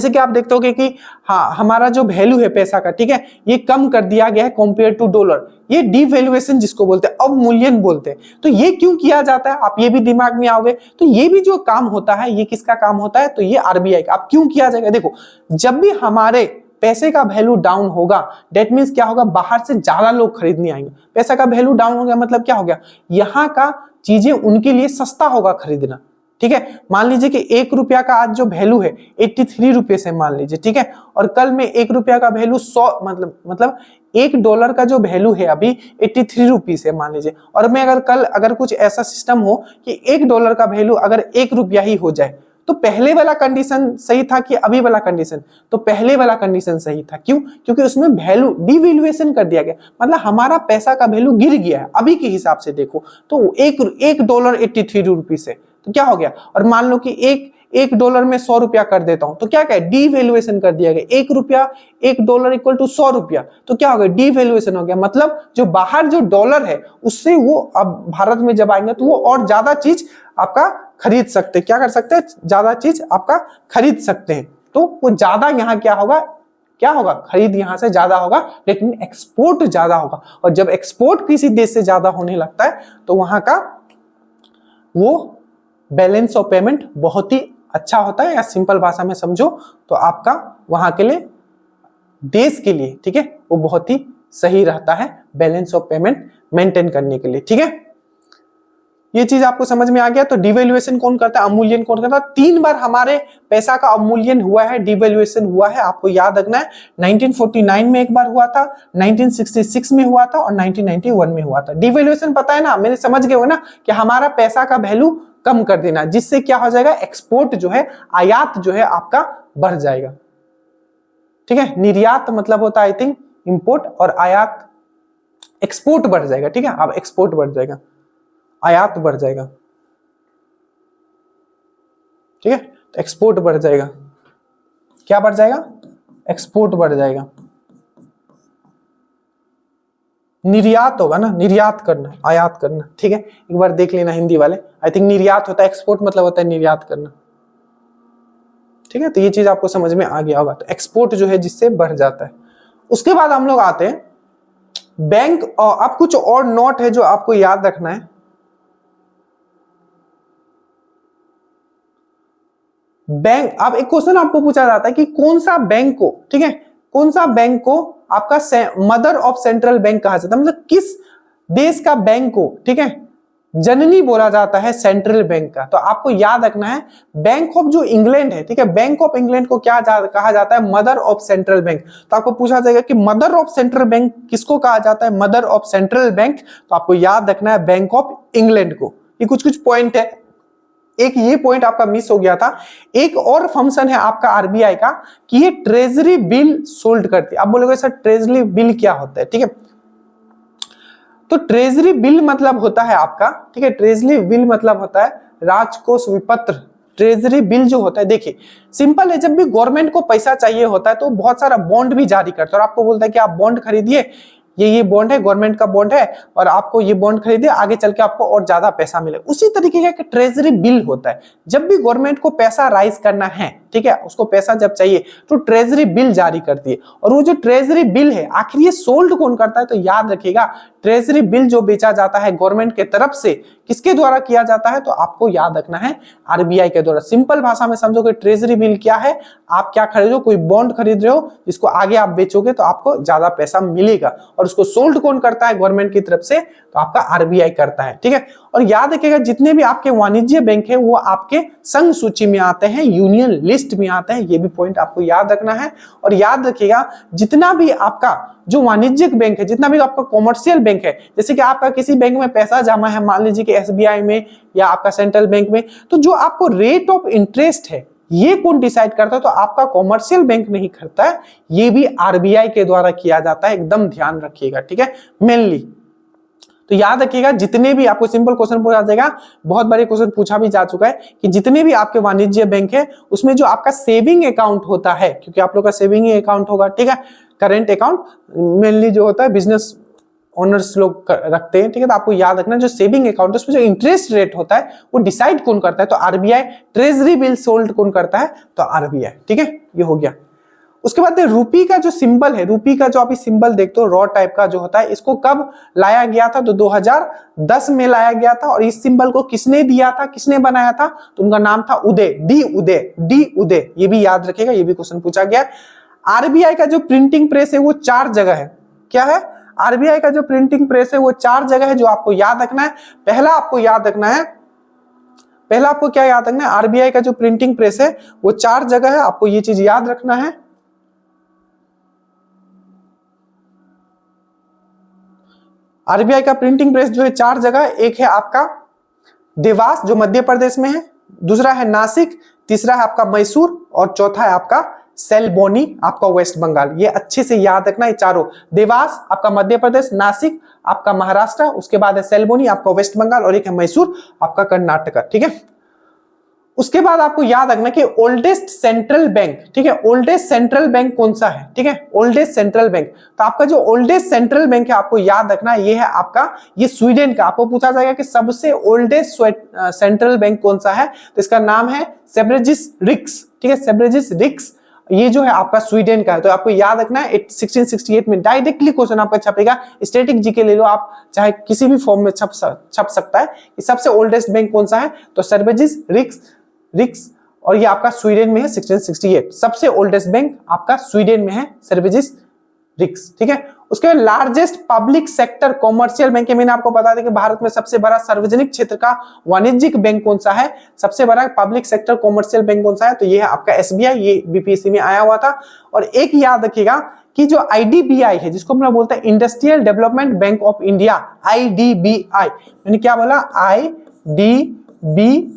कि आप देखते होगे कि हाँ हमारा जो वैल्यू है पैसा का, ठीक है, ये कम कर दिया गया है कंपेयर टू डॉलर, ये डिवैल्यूएशन जिसको बोलते हैं, अवमूल्यन बोलते हैं। तो ये क्यों किया जाता है, आप ये भी दिमाग में आओगे। तो ये भी जो काम होता है ये किसका काम होता है, तो ये आरबीआई का। अब क्यों किया जाएगा, देखो जब भी हमारे पैसे का वैल्यू डाउन होगा, डेट मींस क्या होगा, बाहर से ज्यादा लोग खरीदने आएंगे। पैसा का वैल्यू डाउन हो गया मतलब क्या हो गया, यहाँ का चीजें उनके लिए सस्ता होगा खरीदना, ठीक है। मान लीजिए कि एक रुपया का आज जो वैल्यू है 83 रुपये से मान लीजिए, ठीक है, और कल में एक रुपया का वैल्यू 100 मतलब एक डॉलर का जो वैल्यू है अभी 83 रुपीस है मान लीजिए, और मैं अगर कुछ ऐसा सिस्टम हो कि एक डॉलर का वैल्यू अगर एक रुपया ही हो जाए, तो पहले वाला कंडीशन सही था कि अभी वाला कंडीशन, तो पहले वाला कंडीशन सही था। क्यों, क्योंकि उसमें वैल्यू डिवैल्यूएशन कर दिया गया, मतलब हमारा पैसा का वैल्यू गिर गया है। अभी के हिसाब से देखो तो एक डॉलर 83 रुपीस है, तो क्या हो गया, और मान लो कि एक डॉलर में 100 रुपया कर देता हूं, तो क्या क्या डिवैल्यूएशन कर दिया गया, एक डॉलर इक्वल टू 100 रुपया, तो क्या हो गया, डिवैल्यूएशन हो गया। मतलब जो बाहर जो डॉलर है उससे वो अब भारत में जब आएंगे तो वो और ज्यादा चीज आपका खरीद सकते हैं, क्या कर सकते हैं, ज्यादा चीज आपका खरीद सकते हैं। तो वो ज्यादा यहाँ क्या होगा, खरीद यहाँ से ज्यादा होगा, लेकिन एक्सपोर्ट ज्यादा होगा। और जब एक्सपोर्ट किसी देश से ज्यादा होने लगता है तो वहां का वो बैलेंस ऑफ पेमेंट बहुत ही अच्छा होता है, या सिंपल भाषा में समझो तो आपका वहां के लिए, देश के लिए, ठीक है, वो बहुत ही सही रहता है बैलेंस ऑफ पेमेंट मेंटेन करने के लिए, ठीक है। ये चीज आपको समझ में आ गया। तो डिवैल्यूएशन कौन करता है, अवमूल्यन कौन करता है। 3 बार हमारे पैसा का अवमूल्यन हुआ है, डिवैल्यूएशन हुआ है, आपको याद रखना है। 1949 में एक बार हुआ था, 1966 में हुआ था, और 1991 में हुआ था। डिवैल्यूएशन पता है ना, मैंने समझ गए हो ना कि हमारा पैसा का वैल्यू कम कर देना, जिससे क्या हो जाएगा, एक्सपोर्ट जो है, आयात जो है आपका बढ़ जाएगा, ठीक है। निर्यात मतलब होता है आई थिंक इंपोर्ट, और आयात, एक्सपोर्ट बढ़ जाएगा, ठीक है। अब एक्सपोर्ट बढ़ जाएगा, आयात बढ़ जाएगा, ठीक है। तो एक्सपोर्ट बढ़ जाएगा, क्या बढ़ जाएगा, एक्सपोर्ट बढ़ जाएगा। निर्यात होगा ना, निर्यात करना, आयात करना, ठीक है। एक बार देख लेना हिंदी वाले, आई थिंक निर्यात होता है, एक्सपोर्ट मतलब होता है निर्यात करना, ठीक है। तो ये चीज आपको समझ में आ गया होगा। तो एक्सपोर्ट जो है जिससे बढ़ जाता है। उसके बाद हम लोग आते हैं बैंक, और अब कुछ और नोट है जो आपको याद रखना है। बैंक, अब एक क्वेश्चन आपको पूछा जाता है कि कौन सा बैंक को, ठीक है, कौन सा बैंक को आपका मदर ऑफ सेंट्रल बैंक कहा जाता है, मतलब किस देश का बैंक को, ठीक है, जननी बोला जाता है सेंट्रल बैंक का। तो आपको याद रखना है बैंक ऑफ जो इंग्लैंड है, ठीक है, बैंक ऑफ इंग्लैंड को क्या कहा जाता है, मदर ऑफ सेंट्रल बैंक। तो आपको पूछा जाएगा कि मदर ऑफ सेंट्रल बैंक किसको कहा जाता है, मदर ऑफ सेंट्रल बैंक। तो आपको याद रखना है बैंक ऑफ इंग्लैंड को। ये कुछ पॉइंट है, एक ये पॉइंट आपका मिस हो गया था। एक और फंक्शन है आपका आरबीआई का कि ये ट्रेजरी बिल सोल्ड करती है। आप बोलोगे सर ट्रेजरी बिल क्या होता है, ठीक है, तो ट्रेजरी बिल मतलब होता है आपका, ठीक है, ट्रेजरी बिल मतलब होता है राजकोष विपत्र। ट्रेजरी बिल जो होता है, देखिए सिंपल है, जब भी गवर्नमेंट को पैसा चाहिए होता है तो बहुत सारा बॉन्ड भी जारी करता है और आपको बोलता है कि आप बॉन्ड खरीदिए, ये बॉन्ड है, गवर्नमेंट का बॉन्ड है और आपको ये बॉन्ड खरीदे, आगे चल के आपको और ज्यादा पैसा मिले। उसी तरीके का एक ट्रेजरी बिल होता है। जब भी गवर्नमेंट को पैसा राइज करना है, ठीक है, उसको पैसा जब चाहिए तो ट्रेजरी बिल जारी करती है। और वो जो ट्रेजरी बिल है आखिर ये सोल्ड कौन करता है, तो याद रखिएगा ट्रेजरी बिल जो बेचा जाता है गवर्नमेंट के तरफ से, किसके द्वारा किया जाता है, तो आपको याद रखना है आरबीआई के द्वारा। सिंपल भाषा में समझो कि ट्रेजरी बिल क्या है, आप क्या खरीद रहे हो, कोई बॉन्ड खरीद रहे हो जिसको आगे आप बेचोगे तो आपको ज्यादा पैसा मिलेगा, और उसको सोल्ड कौन करता है, गवर्नमेंट की तरफ से, तो आपका आरबीआई करता है, ठीक है। और याद रखिएगा जितने भी आपके वाणिज्य बैंक है वो आपके संघ सूची में आते हैं, यूनियन लिस्ट में आते हैं, ये भी पॉइंट आपको याद रखना है। और याद रखिएगा जितना भी आपका जो वाणिज्यिक बैंक है, जितना भी आपका कॉमर्शियल बैंक है, जैसे कि आपका किसी बैंक में पैसा जमा है, मान लीजिए कि एसबीआई में या आपका सेंट्रल बैंक में, तो जो आपको रेट ऑफ इंटरेस्ट है ये कौन डिसाइड करता है, तो आपका कॉमर्शियल बैंक नहीं करता है, ये भी आरबीआई के द्वारा किया जाता है, एकदम ध्यान रखिएगा, ठीक है, मेनली। तो याद रखिएगा जितने भी आपको सिंपल क्वेश्चन पूछा जाएगा, बहुत बड़े क्वेश्चन पूछा भी जा चुका है कि जितने भी आपके वाणिज्य बैंक है उसमें जो आपका सेविंग अकाउंट होता है, क्योंकि आप लोग का सेविंग अकाउंट होगा, ठीक है, करंट अकाउंट मेनली जो होता है बिजनेस ओनर्स लोग रखते हैं, ठीक है, तो आपको याद रखना जो सेविंग अकाउंट है उसमें जो इंटरेस्ट रेट होता है वो डिसाइड कौन करता है, तो आरबीआई। ट्रेजरी बिल सोल्ड कौन करता है, तो आरबीआई, ठीक है, ये हो गया। उसके बाद रूपी का जो सिंबल है, रूपी का जो आप सिंबल देखते हो रॉ टाइप का जो होता है, इसको कब लाया गया था, तो 2010 में लाया गया था। और इस सिंबल को किसने दिया था, किसने बनाया था, तो उनका नाम था उदय, डी उदय, ये भी याद रखिएगा, ये भी क्वेश्चन पूछा गया। आरबीआई का जो प्रिंटिंग प्रेस है वो 4 जगह है, क्या है, आरबीआई का जो प्रिंटिंग प्रेस है वो 4 जगह है, जो आपको याद रखना है। पहला आपको याद रखना है, पहला आपको क्या याद रखना है, आरबीआई का जो प्रिंटिंग प्रेस है वो 4 जगह है, आपको ये चीज याद रखना है। आरबीआई का प्रिंटिंग प्रेस जो है 4 जगह, एक है आपका देवास जो मध्य प्रदेश में है, दूसरा है नासिक, तीसरा है आपका मैसूर और चौथा है आपका सेलबोनी आपका वेस्ट बंगाल। ये अच्छे से याद रखना है चारों, देवास आपका मध्य प्रदेश, नासिक आपका महाराष्ट्र, उसके बाद है सेलबोनी आपका वेस्ट बंगाल और एक है मैसूर आपका कर्नाटक, ठीक है। उसके बाद आपको याद रखना कि ओल्डेस्ट सेंट्रल बैंक, ठीक है, ओल्डेस्ट सेंट्रल बैंक कौन सा है, ठीक है, ओल्डेस्ट सेंट्रल बैंक। तो आपका जो ओल्डेस्ट सेंट्रल बैंक है आपको याद रखना है, ये है आपका, ये स्वीडन का। आपको पूछा जाएगा कि सबसे ओल्डेस्ट सेंट्रल बैंक कौन सा है, तो इसका नाम है सेब्रेजिस रिक्स, ठीक है, सेब्रेजिस रिक्स, ये जो है आपका स्वीडन का है। तो आपको याद रखना है 1668 में डायरेक्टली क्वेश्चन आपका छपेगा, स्टैटिक जीके ले लो आप, चाहे किसी भी फॉर्म में छप सकता है कि सबसे ओल्डेस्ट बैंक कौन सा है, तो सेब्रेजिस रिक्स, और ये आपका स्वीडन में है 1668, सबसे ओल्डेस्ट बैंक आपका स्वीडन में है सेब्रेजिस रिक्स, ठीक है। उसके बाद largest public sector commercial bank है, मैंने आपको बता दें कि भारत में सबसे बड़ा सार्वजनिक क्षेत्र का वाणिज्यिक बैंक कौन सा है, सबसे बड़ा पब्लिक सेक्टर कॉमर्शियल बैंक कौन सा है, तो ये है आपका एसबीआई, ये बीपीएससी में आया हुआ था। और एक याद रखिएगा कि जो आईडीबीआई है, जिसको हम बोलते हैं industrial development bank of India, IDBI, मैंने क्या बोला, आईडीबीआई,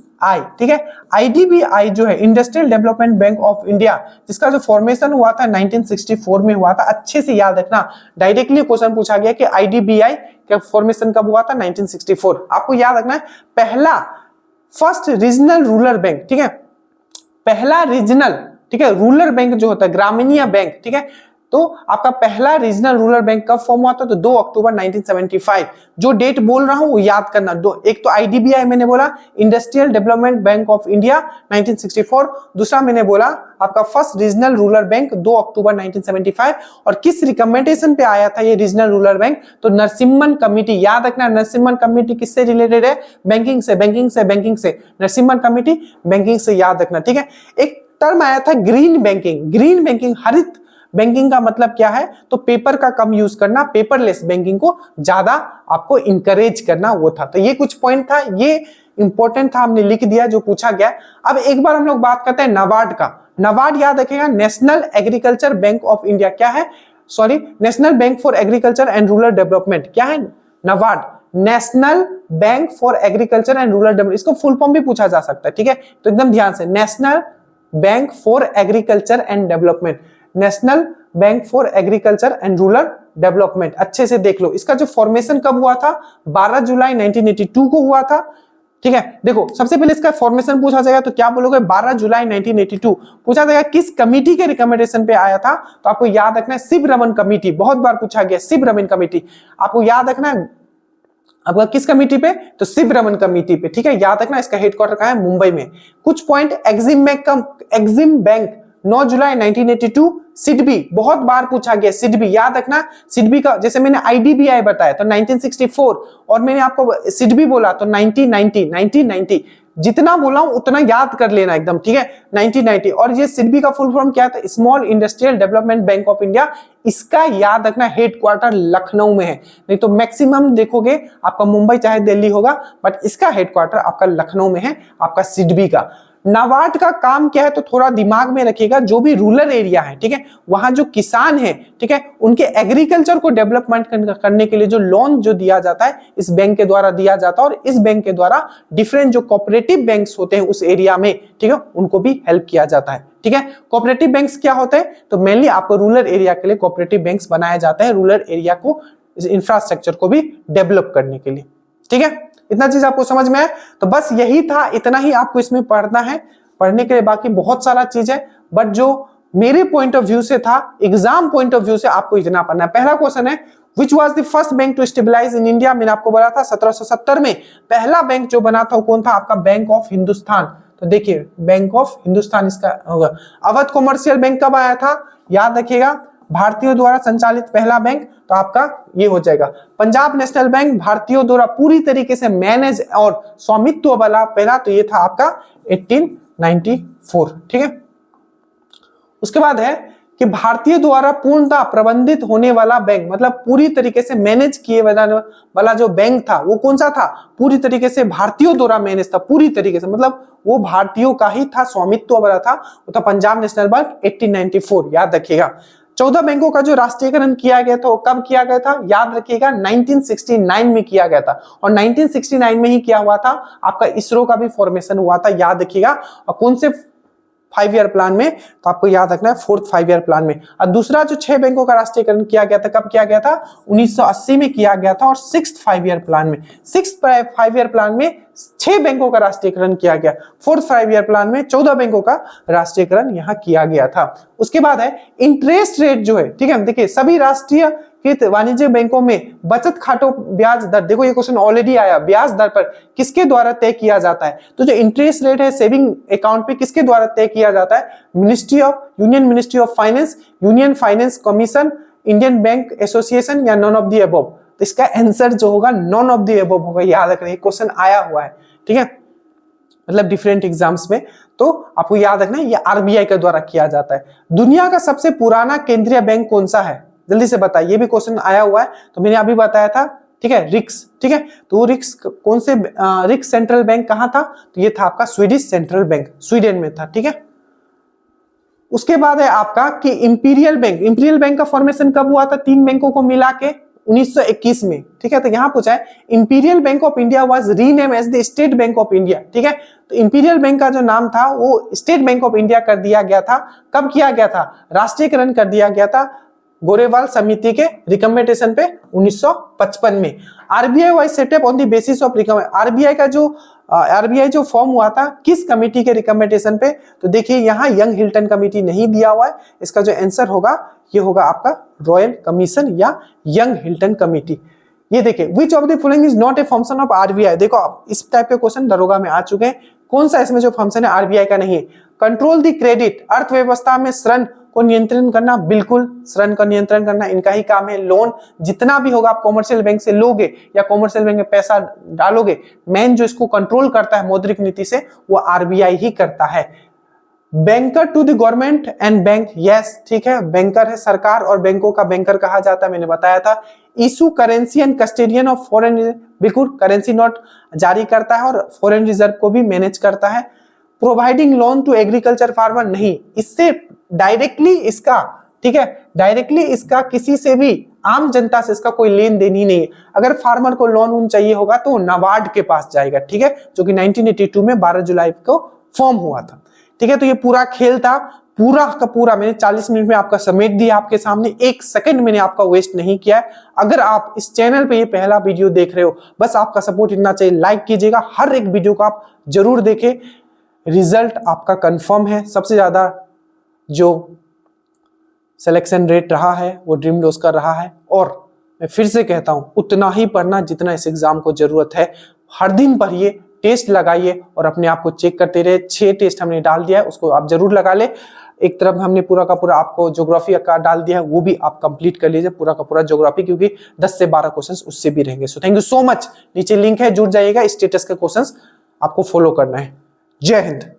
ठीक है, आईडीबीआई जो है industrial development bank of India, जिसका जो फॉर्मेशन हुआ था 1964 में हुआ था। अच्छे से याद रखना, डायरेक्टली क्वेश्चन पूछा गया कि आईडीबीआई का फॉर्मेशन कब हुआ था, 1964। आपको याद रखना है पहला फर्स्ट रीजनल रूरल बैंक, ठीक है, पहला रीजनल, ठीक है, रूरल बैंक जो होता है ग्रामीण बैंक, ठीक है, तो आपका पहला रीजनल रूरल बैंक कब फॉर्म हुआ था, तो 2 अक्टूबर 1975। जो डेट बोल रहा हूं वो याद करना, दो, एक तो आईडीबीआई मैंने बोला industrial development bank of India 1964, दूसरा मैंने बोला आपका फर्स्ट रीजनल रूरल बैंक 2 अक्टूबर 1975। और किस रिकमेंडेशन पे आया था ये रीजनल रूरल बैंक, तो नरसिम्हन कमेटी, याद रखना नरसिम्हन कमेटी किससे रिलेटेड है, बैंकिंग से, नरसिम्हन कमेटी बैंकिंग से, याद रखना, ठीक है। एक टर्म आया था ग्रीन बैंकिंग, हरित बैंकिंग का मतलब क्या है, तो पेपर का कम यूज करना, पेपरलेस बैंकिंग को ज्यादा आपको इंकरेज करना, वो था। तो ये कुछ पॉइंट था, ये इंपॉर्टेंट था, हमने लिख दिया जो पूछा गया। अब एक बार हम लोग बात करते हैं नाबार्ड का। नाबार्ड याद रखेगा, national agriculture bank of India. क्या है, sorry, national bank for agriculture and rural development. क्या है NABARD, national bank for agriculture and rural development. इसको फुल फॉर्म भी पूछा जा सकता है, ठीक है, तो एकदम ध्यान से, national bank for agriculture and development, national bank for agriculture and rural development. अच्छे से देख लो, इसका जो फॉर्मेशन कब हुआ था, 12 जुलाई 1982 को हुआ था, ठीक है। देखो सबसे पहले इसका फॉर्मेशन पूछा जाएगा तो क्या बोलोगे, 12 जुलाई 1982। पूछा जाएगा किस कमिटी के रिकमेंडेशन पे आया था, तो आपको याद रखना है शिव रमन कमेटी, बहुत बार पूछा गया शिव रमन कमेटी, आपको याद रखना है आपका किस कमेटी पे, तो शिव रमन कमेटी पे, ठीक है, याद रखना। इसका हेडक्वार्टर कहां है, मुंबई में। कुछ पॉइंट, एक्सिम बैंक 9 जुलाई 1982, सिडबी बहुत बार पूछा गया, सिडबी याद रखना। सिडबी का जैसे मैंने आईडीबीआई बताया तो 1964, और मैंने आपको सिडबी बोला तो 1990, जितना बोला हूं उतना याद कर लेना एकदम, ठीक है, 1990। और ये सिडबी का फुल फॉर्म क्या था, small industrial development bank of India. इसका याद रखना हेडक्वार्टर लखनऊ में है, नहीं तो मैक्सिमम देखोगे आपका मुंबई चाहे दिल्ली होगा, बट इसका हेडक्वार्टर आपका लखनऊ में है, आपका सिडबी का। नाबार्ड का काम क्या है, तो थोड़ा दिमाग में रखिएगा, जो भी रूरल एरिया है, ठीक है, वहां जो किसान है, ठीक है, उनके एग्रीकल्चर को डेवलपमेंट करने के लिए जो लोन जो दिया जाता है इस बैंक के द्वारा दिया जाता है, और इस बैंक के द्वारा डिफरेंट जो कोऑपरेटिव बैंक्स होते हैं उस एरिया में, ठीक है, उनको भी हेल्प किया जाता है, ठीक है। कोऑपरेटिव बैंक्स क्या होते हैं, तो मेनली आपको रूरल एरिया के लिए कोऑपरेटिव बैंक्स बनाए जाते हैं, रूरल एरिया को इंफ्रास्ट्रक्चर को भी डेवलप करने के लिए, ठीक है। इतना चीज आपको समझ में है, तो बस यही था, इतना ही आपको इसमें पढ़ना है। पढ़ने के लिए बाकी बहुत सारा चीज है, बट जो मेरे पॉइंट ऑफ व्यू से था, एग्जाम पॉइंट ऑफ व्यू से आपको इतना पढ़ना है। पहला क्वेश्चन है, which was the first bank to stabilise in India. मैंने आपको बोला था 1770 में पहला बैंक जो बना था वो कौन था, आपका बैंक ऑफ हिंदुस्तान। तो देखिए बैंक ऑफ हिंदुस्तान इसका होगा। अवध कॉमर्शियल बैंक कब आया था, याद रखिएगा, भारतीयों द्वारा संचालित पहला बैंक, तो आपका ये हो जाएगा। पंजाब नेशनल बैंक भारतीयों द्वारा पूरी तरीके से मैनेज और स्वामित्व वाला पहला, तो ये था आपका 1894, ठीक है। उसके बाद है कि भारतीय द्वारा पूर्णतः प्रबंधित होने वाला बैंक, मतलब पूरी तरीके से मैनेज किए वाला जो बैंक था वो कौन सा था, पूरी तरीके से भारतीयों द्वारा मैनेज था, पूरी तरीके से, मतलब वो भारतीयों का ही था, स्वामित्व वाला था, वो था पंजाब नेशनल बैंक 1894, याद रखिएगा। 14 बैंकों का जो राष्ट्रीयकरण किया गया था वो कब किया गया था, याद रखिएगा 1969 में किया गया था, और 1969 में ही किया हुआ था आपका इसरो का भी फॉर्मेशन हुआ था, याद रखिएगा। और कौन से 5 ईयर प्लान में, तो आपको याद रखना है 4th 5 ईयर प्लान में। और दूसरा जो 6 बैंकों का राष्ट्रीयकरण किया गया था, कब किया गया था, 1980 में किया गया था, और 6th 5 ईयर प्लान में, 6th 5 ईयर प्लान में 6 बैंकों का राष्ट्रीयकरण किया गया, 4th 5 ईयर प्लान में 14 बैंकों का राष्ट्रीयकरण यहां किया गया था। उसके बाद है इंटरेस्ट रेट जो है, ठीक है, देखिए सभी राष्ट्रीय वाणिज्य बैंकों में बचत खातों ब्याज दर, देखो ये क्वेश्चन ऑलरेडी आया, ब्याज दर पर किसके द्वारा तय किया जाता है, तो जो इंटरेस्ट रेट है सेविंग अकाउंट पे किसके द्वारा तय किया जाता है, union ministry of finance, union finance commission, Indian bank association, या नॉन ऑफ द अबव। तो इसका आंसर जो होगा नॉन ऑफ द अबव होगा, याद रखना, ये क्वेश्चन आया हुआ है, ठीक है, मतलब डिफरेंट एग्जाम्स में, तो आपको याद रखना है ये आरबीआई के द्वारा किया जाता है। दुनिया का सबसे पुराना केंद्रीय बैंक कौन सा है, जल्दी से बताइए, ये भी क्वेश्चन आया हुआ है, तो मैंने अभी बताया था, ठीक है, रिक्स, ठीक है, तो रिक्स कौन से, रिक्स सेंट्रल बैंक कहां था, तो ये था आपका स्वीडिश सेंट्रल बैंक, स्वीडन में था, ठीक है। उसके बाद है आपका कि इंपीरियल बैंक का फॉर्मेशन कब हुआ था, 3 बैंकों को मिला के 1921 में, ठीक है, तो यहां पूछा है imperial bank of India was rename as the state bank of India, ठीक है, तो इंपीरियल बैंक का जो नाम था वो स्टेट बैंक ऑफ इंडिया कर दिया गया था, कब किया गया था, राष्ट्रीयकरण कर दिया गया था गोरेवाल समिति के रिकमेंडेशन पे 1955 में। RBI was setup on the basis of RBI जो फॉर्म हुआ था किस कमेटी के रिकमेंडेशन पे, तो देखिए यहाँ यंग हिल्टन कमेटी नहीं दिया हुआ है, इसका जो आंसर होगा ये होगा आपका रॉयल कमीशन या यंग हिल्टन कमेटी। ये देखिए which of the following is not a function of RBI, देखो आप इस टाइप के क्वेश्चन दरोगा में आ चुके हैं, कौन सा इसमें जो फंक्शन है आरबीआई का नहीं है। कंट्रोल द क्रेडिट, अर्थव्यवस्था में ऋण को नियंत्रण करना, बिल्कुल ऋण का नियंत्रण करना इनका ही काम है। लोन जितना भी होगा आप कॉमर्शियल बैंक से लोगे या कॉमर्शियल बैंक में पैसा डालोगे, मेन जो इसको कंट्रोल करता है मौद्रिक नीति से वो आरबीआई ही करता है। Banker to the government and bank, yes ठीक है, बैंकर है, सरकार और बैंकों का बैंकर कहा जाता है, मैंने बताया था। Issue currency and custodian of foreign, बिल्कुल करेंसी नोट जारी करता है और फॉरेन रिजर्व को भी मैनेज करता है। Providing loan to agriculture farmer, नहीं, इससे डायरेक्टली इसका, ठीक है, डायरेक्टली इसका किसी से भी, आम जनता से इसका कोई लेन देन ही नहीं है। अगर फार्मर को लोन चाहिए होगा तो नाबार्ड के पास जाएगा, ठीक है, जो कि 1982 में 12 जुलाई को फॉर्म हुआ था, ठीक है। तो ये पूरा खेल था, पूरा का पूरा मैंने 40 मिनट में आपका समेट दिया आपके सामने, 1 सेकंड मैंने आपका वेस्ट नहीं किया है। अगर आप इस चैनल पे ये पहला वीडियो देख रहे हो, बस आपका सपोर्ट इतना चाहिए, लाइक कीजिएगा, हर एक वीडियो को आप जरूर देखें। रिजल्ट आपका कंफर्म है, सबसे ज्यादा जो सिलेक्शन रेट रहा है वो ड्रीम डोज का रहा है। और मैं फिर से कहता हूं, उतना ही पढ़ना जितना इस एग्जाम को जरूरत है। हर दिन पढ़िए, टेस्ट लगाइए और अपने आप को चेक करते रहे। 6 टेस्ट हमने डाल दिया है, उसको आप जरूर लगा ले। एक तरफ हमने पूरा का पूरा आपको ज्योग्राफी का डाल दिया है, वो भी आप कंप्लीट कर लीजिए, पूरा का पूरा ज्योग्राफी, क्योंकि 10 से 12 क्वेश्चंस उससे भी रहेंगे। So thank you so much. नीचे लिंक है, जुड़ जाइएगा, स्टेटस के क्वेश्चंस आपको फॉलो करना है। जय हिंद।